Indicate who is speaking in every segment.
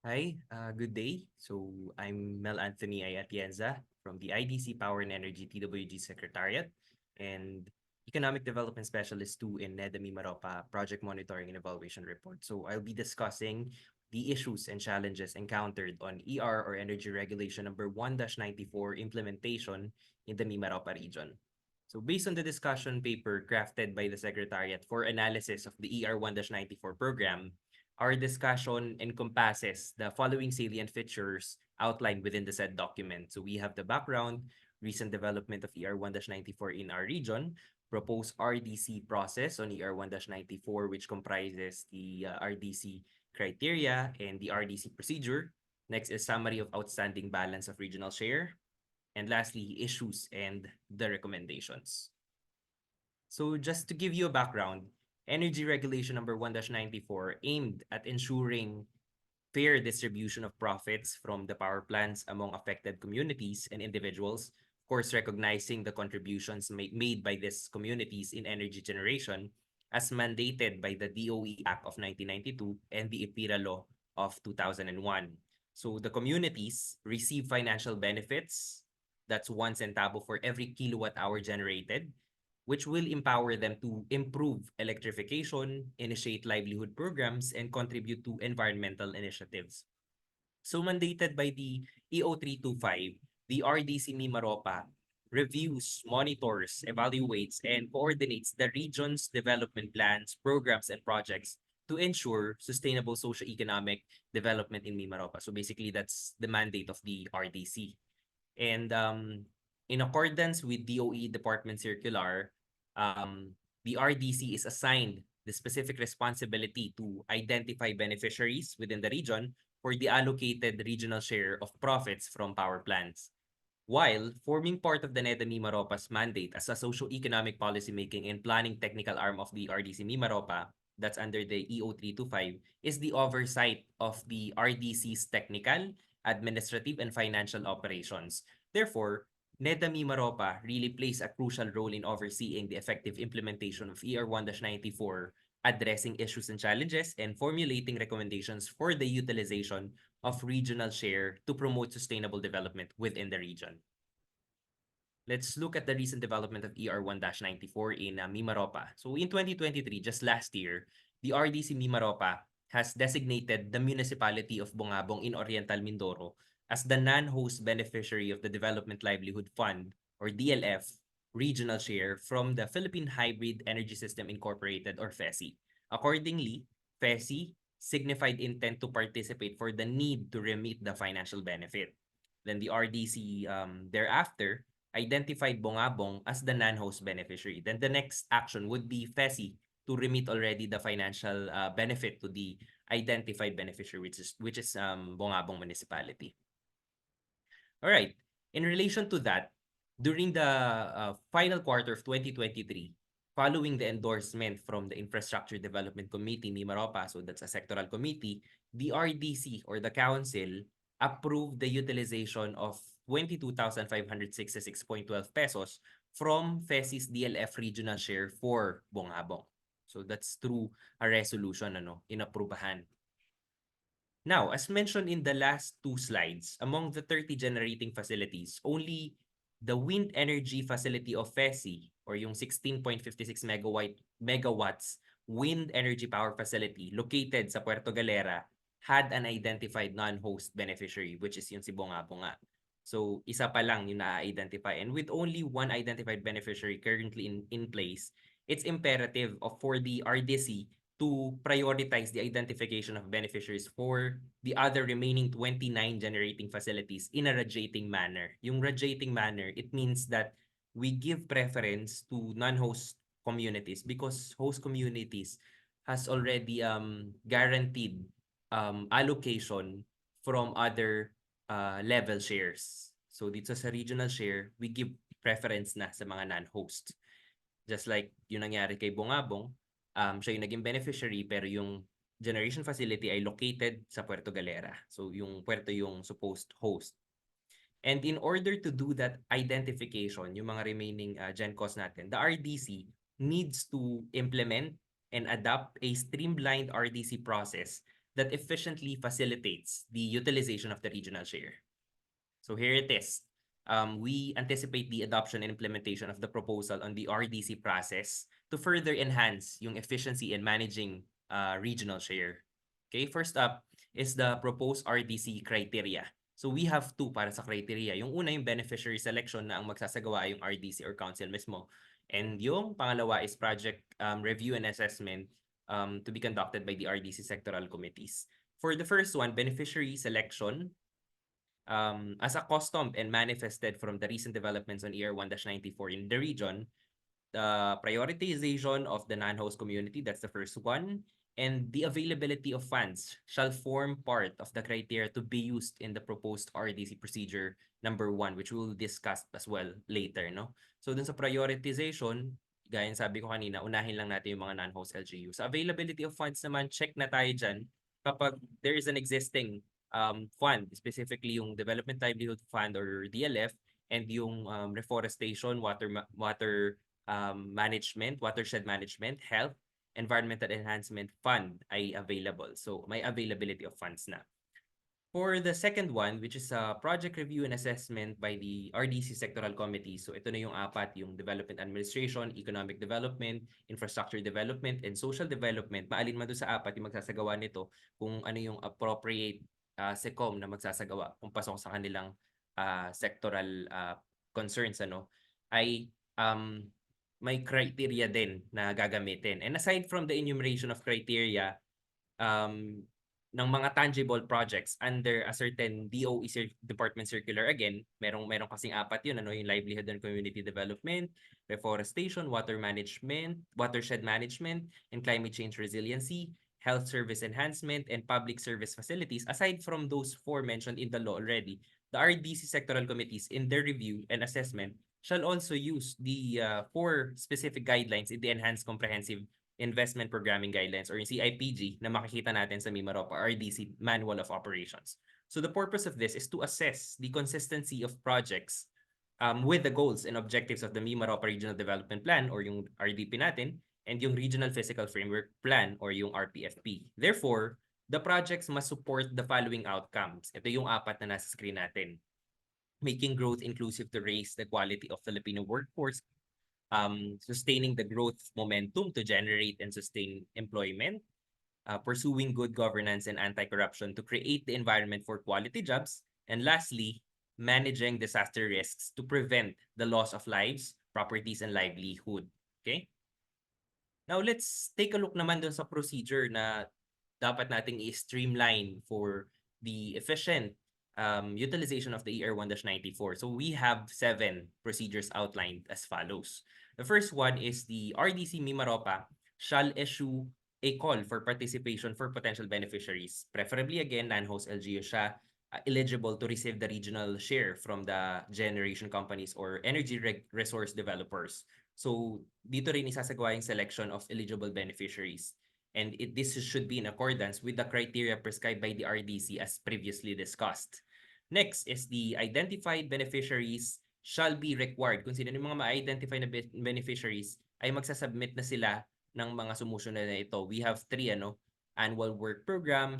Speaker 1: Good day. So I'm Mel Anthony Atienza from the IDC Power and Energy TWG Secretariat and Economic Development Specialist 2 in NEDA MIMAROPA Project Monitoring and Evaluation Report. So I'll be discussing the issues and challenges encountered on ER or Energy Regulation number 1-94 implementation in the MIMAROPA region. So based on the discussion paper crafted by the Secretariat for analysis of the ER 1-94 program, our discussion encompasses the following salient features outlined within the said document. So we have the background, recent development of ER 1-94 in our region, proposed RDC process on ER 1-94, which comprises the RDC criteria and the RDC procedure. Next is summary of outstanding balance of regional share. And lastly, issues and the recommendations. So just to give you a background, Energy Regulation number 1-94 aimed at ensuring fair distribution of profits from the power plants among affected communities and individuals, of course, recognizing the contributions made by these communities in energy generation as mandated by the DOE Act of 1992 and the IPIRA Law of 2001. So the communities receive financial benefits, that's 1 centavo for every kilowatt hour generated, which will empower them to improve electrification, initiate livelihood programs, and contribute to environmental initiatives. So mandated by the EO 325, the RDC Mimaropa reviews, monitors, evaluates, and coordinates the region's development plans, programs, and projects to ensure sustainable socio-economic development in Mimaropa. So basically, that's the mandate of the RDC. And in accordance with DOE Department Circular, the RDC is assigned the specific responsibility to identify beneficiaries within the region for the allocated regional share of profits from power plants, while forming part of the NEDA Mimaropa's mandate as a socio-economic policymaking and planning technical arm of the RDC Mimaropa, that's under the EO 325, is the oversight of the RDC's technical, administrative, and financial operations. Therefore, NEDA Mimaropa really plays a crucial role in overseeing the effective implementation of ER 1-94, addressing issues and challenges, and formulating recommendations for the utilization of regional share to promote sustainable development within the region. Let's look at the recent development of ER 1-94 in Mimaropa. So in 2023, just last year, the RDC Mimaropa has designated the municipality of Bongabong in Oriental Mindoro as the non-host beneficiary of the Development Livelihood Fund, or DLF, regional share from the Philippine Hybrid Energy System Incorporated, or FESI. Accordingly, FESI signified intent to participate for the need to remit the financial benefit. Then the RDC thereafter identified Bongabong as the non-host beneficiary. Then the next action would be FESI to remit already the financial benefit to the identified beneficiary, which is Bongabong municipality. All right. In relation to that, during the final quarter of 2023, following the endorsement from the Infrastructure Development Committee, Mimaropa, so that's a sectoral committee, the RDC or the council approved the utilization of 22,566.12 pesos from FESI's DLF regional share for Bongabong. So that's through a resolution inaprubahan. Now, as mentioned in the last two slides, among the 30 generating facilities, only the wind energy facility of FESI or yung 16.56 megawatts wind energy power facility located sa Puerto Galera had an identified non-host beneficiary, which is yung si Bongabong nga. So, isa pa lang yung na-identify. And with only one identified beneficiary currently in place, it's imperative for the RDC to prioritize the identification of beneficiaries for the other remaining 29 generating facilities in a radiating manner. Yung radiating manner, it means that we give preference to non-host communities because host communities has already guaranteed allocation from other level shares. So dito sa regional share, we give preference na sa mga non-host. Just like yung nangyari kay Bongabong, siya yung naging beneficiary pero yung generation facility ay located sa Puerto Galera. So yung Puerto yung supposed host. And in order to do that identification, yung mga remaining GenCos natin, the RDC needs to implement and adopt a streamlined RDC process that efficiently facilitates the utilization of the regional share. So here it is. We anticipate the adoption and implementation of the proposal on the RDC process to further enhance yung efficiency in managing regional share. Okay, first up is the proposed RDC criteria. So we have two para sa criteria. Yung una yung beneficiary selection na ang magsasagawa yung RDC or council mismo. And yung pangalawa is project review and assessment to be conducted by the RDC sectoral committees. For the first one, beneficiary selection, as a custom and manifested from the recent developments on ER1-94 in the region, the prioritization of the non-host community, that's the first one, and the availability of funds shall form part of the criteria to be used in the proposed RDC procedure number 1, which we'll discuss as well later, no? So dun sa prioritization, gaya ng sabi ko kanina, unahin lang natin yung mga non-host LGU. Sa availability of funds naman, check na tayo dyan kapag there is an existing fund, specifically yung Development Livelihood Fund or DLF, and yung reforestation, management, watershed management, health, environmental enhancement fund ay available. So may availability of funds na. For the second one, which is a project review and assessment by the RDC sectoral committee. So ito na yung apat, yung development administration, economic development, infrastructure development, and social development. Maalin man doon sa apat yung magsasagawa nito kung ano yung appropriate SECOM na magsasagawa kung pasok sa kanilang sectoral concerns, ano, ay may criteria din na gagamitin. And aside from the enumeration of criteria, ng mga tangible projects under a certain DOE department circular, again, merong kasing apat yun, ano, yung livelihood and community development, reforestation, water management, watershed management, and climate change resiliency, health service enhancement, and public service facilities. Aside from those four mentioned in the law already, the RDC sectoral committees in their review and assessment shall also use the four specific guidelines in the Enhanced Comprehensive Investment Programming Guidelines or yung CIPG na makikita natin sa MIMAROPA RDC Manual of Operations. So the purpose of this is to assess the consistency of projects with the goals and objectives of the MIMAROPA Regional Development Plan or yung RDP natin and yung Regional Physical Framework Plan or yung RPFP. Therefore, the projects must support the following outcomes. Ito yung apat na nasa screen natin. Making growth inclusive to raise the quality of Filipino workforce, sustaining the growth momentum to generate and sustain employment, pursuing good governance and anti-corruption to create the environment for quality jobs, and lastly, managing disaster risks to prevent the loss of lives, properties, and livelihood. Okay? Now, let's take a look naman dun sa procedure na dapat nating i-streamline for the efficient utilization of the ER1-94. So we have 7 procedures outlined as follows. The first one is the RDC MIMAROPA shall issue a call for participation for potential beneficiaries. Preferably, again, non-host LGU siya eligible to receive the regional share from the generation companies or energy resource developers. So dito rin isasagawa yung selection of eligible beneficiaries. And this should be in accordance with the criteria prescribed by the RDC as previously discussed. Next is the identified beneficiaries shall be required. Kung sino yung mga ma-identify na beneficiaries, ay magsasubmit na sila ng mga sumusunod na ito. We have 3, annual work program.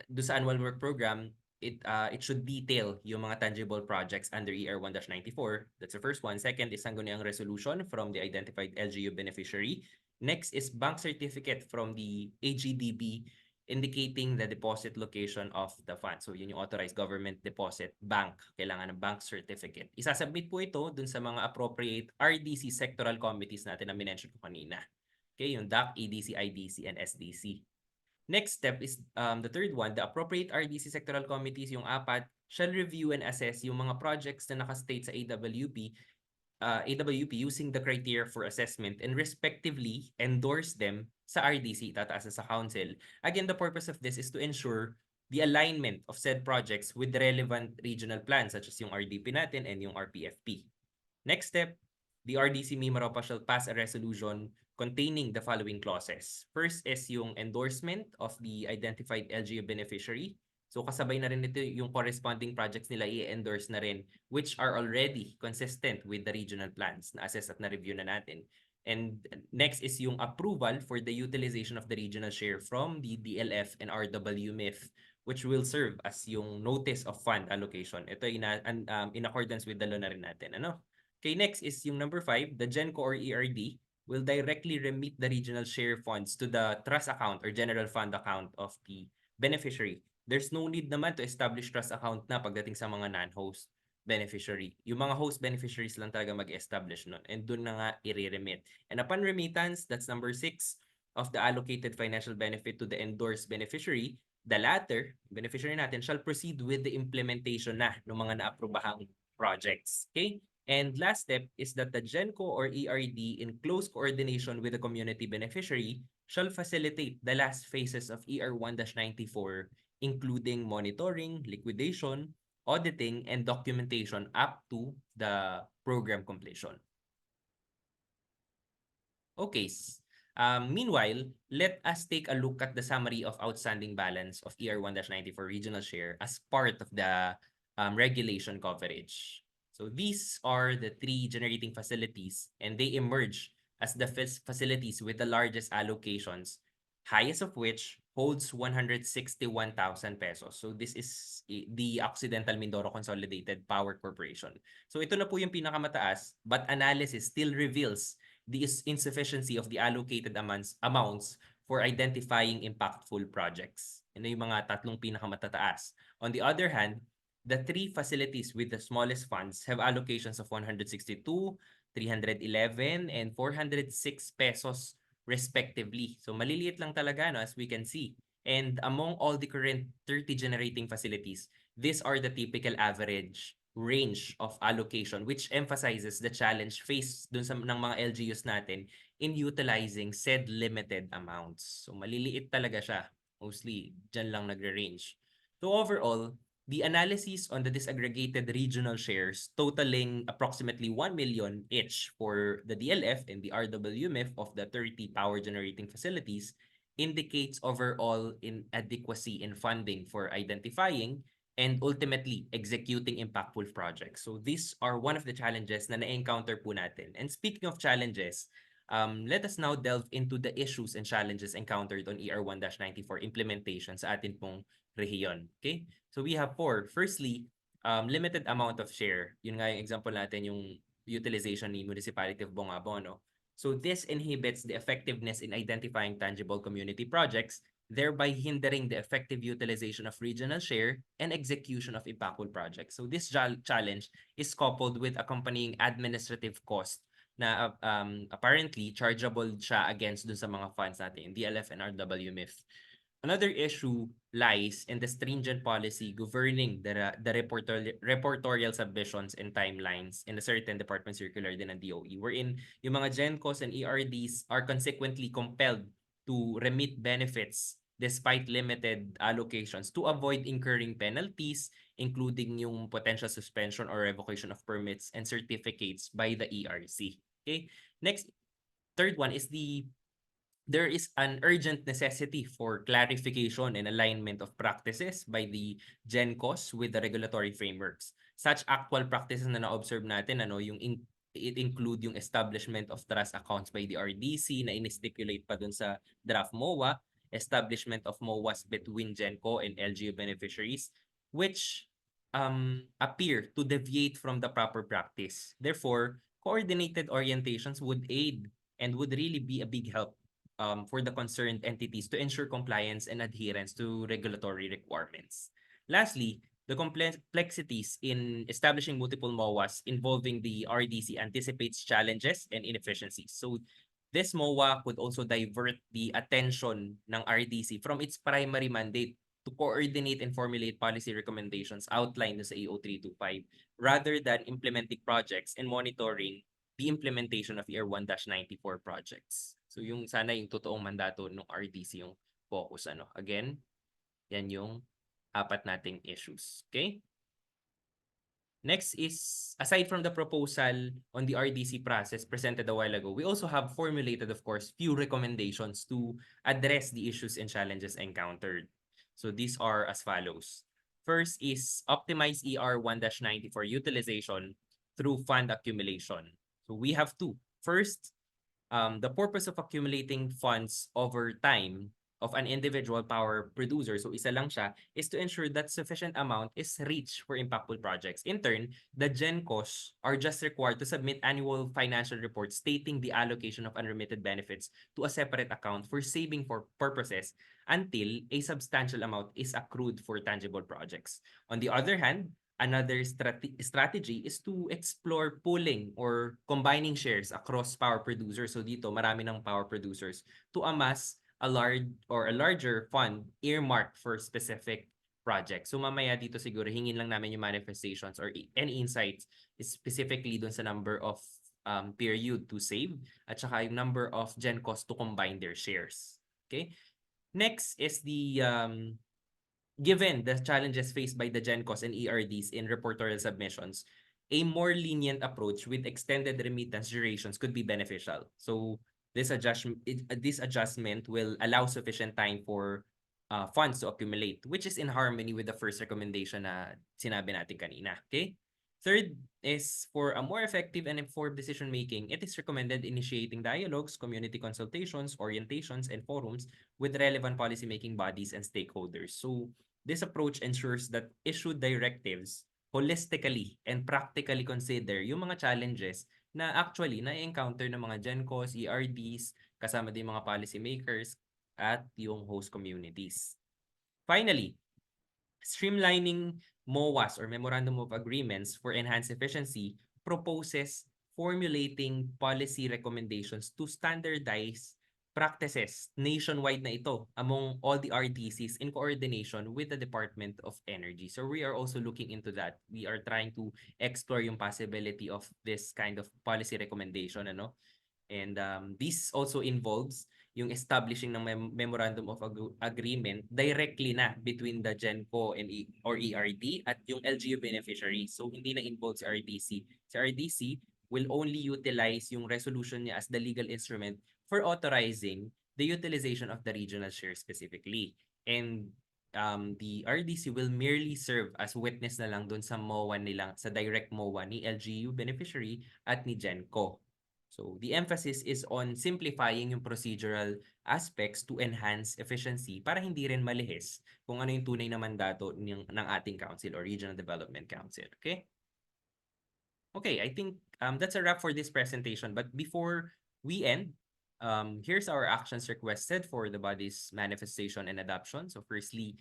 Speaker 1: Do sa annual work program, it should detail yung mga tangible projects under ER1-94. That's the first one. Second is sangguniang resolution from the identified LGU beneficiary. Next is bank certificate from the AGDB indicating the deposit location of the fund. So yun yung authorized government deposit bank. Kailangan ng bank certificate. Isasubmit po ito dun sa mga appropriate RDC sectoral committees natin na minention ko kanina. Okay, yung DAC, EDC, IDC, and SDC. Next step is the third one, the appropriate RDC sectoral committees, yung apat, shall review and assess yung mga projects na nakastate sa AWP using the criteria for assessment and respectively endorse them sa RDC, tataas sa council. Again, the purpose of this is to ensure the alignment of said projects with the relevant regional plans such as yung RDP natin and yung RPFP. Next step, the RDC MIMAROPA shall pass a resolution containing the following clauses. First is yung endorsement of the identified LGU beneficiary. So kasabay na rin ito yung corresponding projects nila i-endorse na rin which are already consistent with the regional plans na assess at na-review na natin. And next is yung approval for the utilization of the regional share from the DLF and RWMIF, which will serve as yung notice of fund allocation. Ito in accordance with the law na rin natin. Ano? Okay, next is yung number 5, the GENCO or ERD will directly remit the regional share funds to the trust account or general fund account of the beneficiary. There's no need naman to establish trust account na pagdating sa mga non-host beneficiary. Yung mga host beneficiaries lang talaga mag-establish nun. And dun na nga i-remit. And upon remittance, that's number 6 of the allocated financial benefit to the endorsed beneficiary, the latter, beneficiary natin, shall proceed with the implementation na ng mga naaprobahang projects. Okay? And last step is that the GENCO or ERD in close coordination with the community beneficiary shall facilitate the last phases of ER1-94, including monitoring, liquidation, auditing, and documentation up to the program completion. Okay. Meanwhile, let us take a look at the summary of outstanding balance of ER1-94 regional share as part of the regulation coverage. So these are the 3 generating facilities, and they emerge as the facilities with the largest allocations, highest of which holds 161,000 pesos. So this is the Occidental Mindoro Consolidated Power Corporation. So ito na po yung pinakamataas, but analysis still reveals the insufficiency of the allocated amounts for identifying impactful projects. Yan na yung mga 3 pinakamatataas. On the other hand, the 3 facilities with the smallest funds have allocations of 162, 311, and 406 pesos respectively. So maliliit lang talaga, no, as we can see. And among all the current 30 generating facilities, these are the typical average range of allocation, which emphasizes the challenge faced dun sa ng mga LGUs natin in utilizing said limited amounts. So maliliit talaga siya. Mostly dyan lang nagre-range. So overall, the analysis on the disaggregated regional shares totaling approximately 1 million each for the DLF and the RWMIF of the 30 power generating facilities indicates overall inadequacy in funding for identifying and ultimately executing impactful projects. So these are one of the challenges na na-encounter po natin. And speaking of challenges, let us now delve into the issues and challenges encountered on ER1-94 implementation sa atin pong rehiyon. Okay? So we have 4. Firstly, limited amount of share. Yun nga yung example natin, yung utilization ni Municipality of Bongabo, no? So this inhibits the effectiveness in identifying tangible community projects, thereby hindering the effective utilization of regional share and execution of impactful projects. So this challenge is coupled with accompanying administrative cost na apparently chargeable siya against dun sa mga funds natin, DLF and RWMIF. Another issue lies in the stringent policy governing the reportorial submissions and timelines in a certain department circular din ng DOE, wherein yung mga GENCOs and ERDs are consequently compelled to remit benefits despite limited allocations to avoid incurring penalties, including yung potential suspension or revocation of permits and certificates by the ERC. Okay? Next, third one is there is an urgent necessity for clarification and alignment of practices by the GENCOs with the regulatory frameworks. Such actual practices na na-observe natin, it include yung establishment of trust accounts by the RDC na in-stipulate pa dun sa draft MOA, establishment of MOAs between GENCO and LGU beneficiaries, which appear to deviate from the proper practice. Therefore, coordinated orientations would aid and would really be a big help for the concerned entities to ensure compliance and adherence to regulatory requirements. Lastly, the complexities in establishing multiple MOAs involving the RDC anticipates challenges and inefficiencies. So this MOA could also divert the attention ng RDC from its primary mandate to coordinate and formulate policy recommendations outlined sa AO 325 rather than implementing projects and monitoring the implementation of ER1-94 projects. So yung sana yung totoong mandato ng RDC yung focus. Again, yan yung 4 nating issues. Okay? Next is, aside from the proposal on the RDC process presented a while ago, we also have formulated, of course, few recommendations to address the issues and challenges encountered. So these are as follows. First is optimize ER1-94 utilization through fund accumulation. So we have 2. First, the purpose of accumulating funds over time of an individual power producer, so isa lang siya, is to ensure that sufficient amount is reached for impactful projects. In turn, the GenCos are just required to submit annual financial reports stating the allocation of unremitted benefits to a separate account for saving for purposes until a substantial amount is accrued for tangible projects. On the other hand, another strategy is to explore pooling or combining shares across power producers. So dito, marami ng power producers to amass a larger fund earmarked for specific projects. So mamaya dito siguro hingin lang namin yung manifestations or any insights specifically dun sa number of period to save at saka yung number of GenCos to combine their shares. Okay? Next is the given the challenges faced by the GenCos and ERDs in reportorial submissions, a more lenient approach with extended remittance durations could be beneficial. So this adjustment will allow sufficient time for funds to accumulate, which is in harmony with the first recommendation na sinabi natin kanina. Okay? Third is for a more effective and informed decision making, it is recommended initiating dialogues, community consultations, orientations, and forums with relevant policymaking bodies and stakeholders. So this approach ensures that issued directives holistically and practically consider yung mga challenges na actually na-encounter ng mga GenCos, ERDs, kasama din mga policymakers at yung host communities. Finally, streamlining MOAs or Memorandum of Agreements for Enhanced Efficiency proposes formulating policy recommendations to standardize practices nationwide na ito among all the RDCs in coordination with the Department of Energy. So we are also looking into that. We are trying to explore yung possibility of this kind of policy recommendation, ano? And this also involves yung establishing ng memorandum of agreement directly na between the GenCo and or ERD at yung LGU beneficiary. So hindi na involved si RDC. Si RDC will only utilize yung resolution niya as the legal instrument for authorizing the utilization of the regional share specifically. And the RDC will merely serve as witness na lang dun sa MOA nila, sa direct MOA ni LGU beneficiary at ni GenCo. So the emphasis is on simplifying yung procedural aspects to enhance efficiency para hindi rin malihis kung ano yung tunay na mandato ng ating council or Regional Development Council. Okay? Okay, I think that's a wrap for this presentation. But before we end, here's our actions requested for the body's manifestation and adoption. So firstly,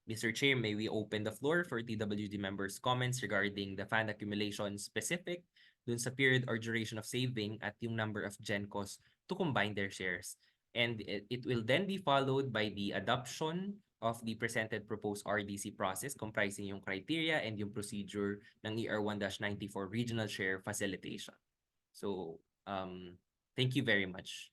Speaker 1: Mr. Chair, may we open the floor for TWD members' comments regarding the fund accumulation specific dun sa period or duration of saving at yung number of GenCos to combine their shares. And it will then be followed by the adoption of the presented proposed RDC process comprising yung criteria and yung procedure ng ER 1-94 regional share facilitation. So, thank you very much.